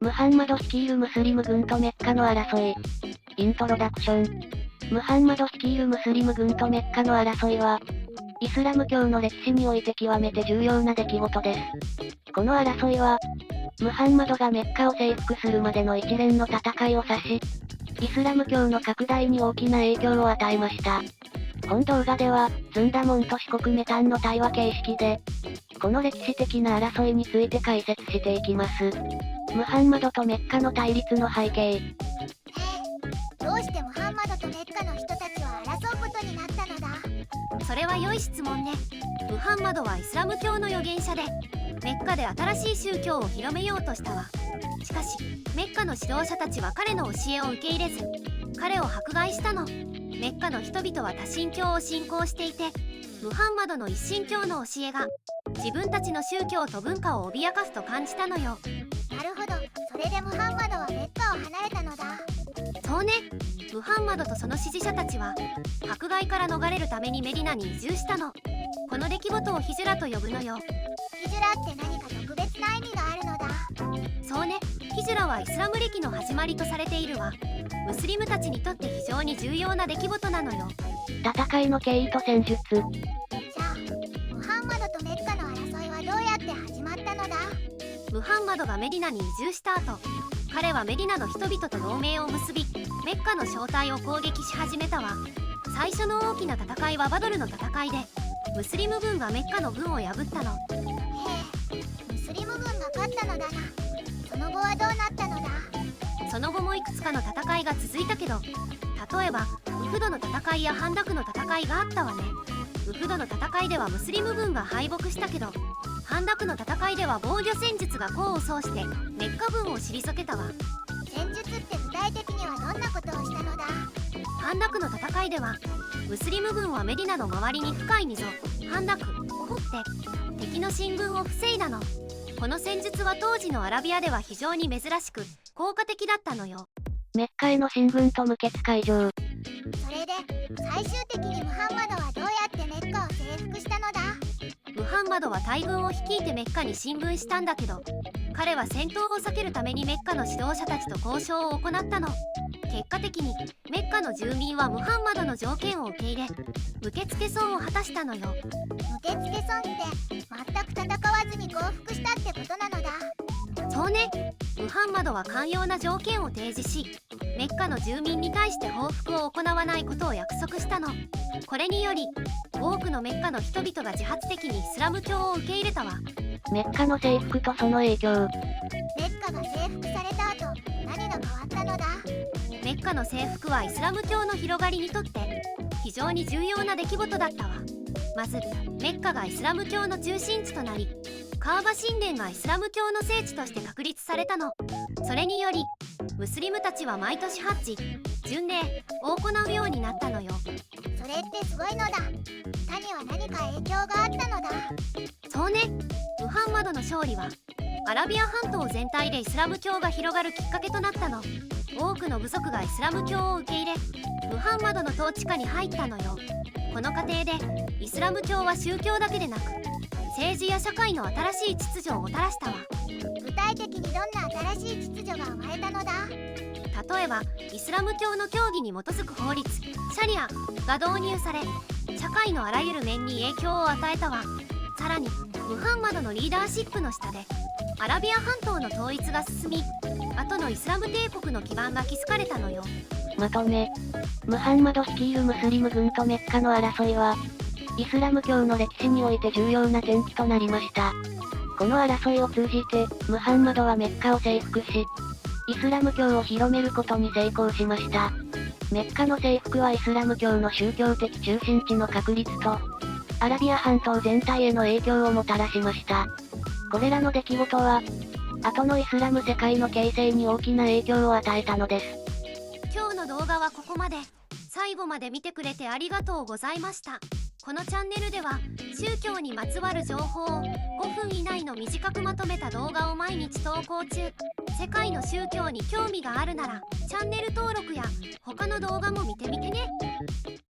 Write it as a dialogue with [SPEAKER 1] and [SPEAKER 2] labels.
[SPEAKER 1] ムハンマド率いるムスリム軍とメッカの争い。イントロダクション。ムハンマド率いるムスリム軍とメッカの争いは、イスラム教の歴史において極めて重要な出来事です。この争いは、ムハンマドがメッカを征服するまでの一連の戦いを指し、イスラム教の拡大に大きな影響を与えました。本動画では、ズンダモンと四国メタンの対話形式で、この歴史的な争いについて解説していきます。ムハンマドとメッカの対立の背景。
[SPEAKER 2] どうしてムハンマドとメッカの人たちは争うことになったのだ？
[SPEAKER 3] それは良い質問ね。ムハンマドはイスラム教の預言者で、メッカで新しい宗教を広めようとしたわ。しかし、メッカの指導者たちは彼の教えを受け入れず、彼を迫害したの。メッカの人々は多神教を信仰していて、ムハンマドの一神教の教えが自分たちの宗教と文化を脅かすと感じたのよ。
[SPEAKER 2] なるほど、それでムハンマドはメッカを離れたのだ。
[SPEAKER 3] そうね。ムハンマドとその支持者たちは迫害から逃れるためにメディナに移住したの。この出来事をヒジュラと呼ぶのよ。
[SPEAKER 2] ヒジュラって何か特別な意味があるのだ？
[SPEAKER 3] そうね。ヒジュラはイスラム歴の始まりとされているわ。ムスリムたちにとって非常に重要な出来事なのよ。
[SPEAKER 1] 戦いの経緯と戦術。
[SPEAKER 2] じゃあ、ムハンマドとメッカの争いはどうやって始まったのだ？
[SPEAKER 3] ムハンマドがメディナに移住した後、彼はメディナの人々と同盟を結び、メッカの正体を攻撃し始めたわ。最初の大きな戦いはバドルの戦いで、ムスリム軍がメッカの軍を破ったの。
[SPEAKER 2] へえ、ムスリム軍が勝ったのだな。その後はどうなったのだ？
[SPEAKER 3] その後もいくつかの戦いが続いたけど、例えばウフドの戦いやハンダクの戦いがあったわね。ウフドの戦いではムスリム軍が敗北したけど、ハンダクの戦いでは防御戦術が功を奏してメッカ軍を退けたわ。
[SPEAKER 2] 戦術って具体的にはどんなことをしたのだ？
[SPEAKER 3] ハンダクの戦いでは、ムスリム軍はメディナの周りに深い溝、ハンダクを掘って敵の進軍を防いだの。この戦術は当時のアラビアでは非常に珍しく効果的だったのよ。
[SPEAKER 1] メッカへの進軍と無血開城。
[SPEAKER 2] それで、最終的にムハンマドはどうやってメッカを征服したのだ？
[SPEAKER 3] ムハンマドは大軍を率いてメッカに進軍したんだけど、彼は戦闘を避けるためにメッカの指導者たちと交渉を行ったの。結果的にメッカの住民はムハンマドの条件を受け入れ、無血欠損を果たしたのよ。
[SPEAKER 2] 無血欠損って全く戦わずに降伏したってことなのだ？
[SPEAKER 3] そうね。ムハンマドは寛容な条件を提示し、メッカの住民に対して報復を行わないことを約束したの。これにより多くのメッカの人々が自発的にイスラム教を受け入れたわ。
[SPEAKER 1] メッカの征服とその影響。
[SPEAKER 2] メッカが征服された後、何が変わったのだ？
[SPEAKER 3] メッカの征服はイスラム教の広がりにとって非常に重要な出来事だったわ。まずメッカがイスラム教の中心地となり、カーバ神殿がイスラム教の聖地として確立されたの。それによりムスリムたちは毎年ハッジ、巡礼を行うようになったのよ。
[SPEAKER 2] それってすごいのだ。他には何か影響があったのだ？
[SPEAKER 3] そうね。ムハンマドの勝利はアラビア半島全体でイスラム教が広がるきっかけとなったの。多くの部族がイスラム教を受け入れ、ムハンマドの統治下に入ったのよ。この過程でイスラム教は宗教だけでなく、政治や社会の新しい秩序をもたらしたわ。
[SPEAKER 2] 具体的にどんな新しい秩序が生まれたのだ？
[SPEAKER 3] 例えばイスラム教の教義に基づく法律、シャリアが導入され、社会のあらゆる面に影響を与えたわ。さらにムハンマドのリーダーシップの下でアラビア半島の統一が進み、後のイスラム帝国の基盤が築かれたのよ。
[SPEAKER 1] まとめ。ムハンマド率いるムスリム軍とメッカの争いは、イスラム教の歴史において重要な転機となりました。この争いを通じて、ムハンマドはメッカを征服し、イスラム教を広めることに成功しました。メッカの征服はイスラム教の宗教的中心地の確立と、アラビア半島全体への影響をもたらしました。これらの出来事は、後のイスラム世界の形成に大きな影響を与えたのです。
[SPEAKER 3] 今日の動画はここまで。最後まで見てくれてありがとうございました。このチャンネルでは宗教にまつわる情報を5分以内の短くまとめた動画を毎日投稿中。世界の宗教に興味があるならチャンネル登録や他の動画も見てみてね。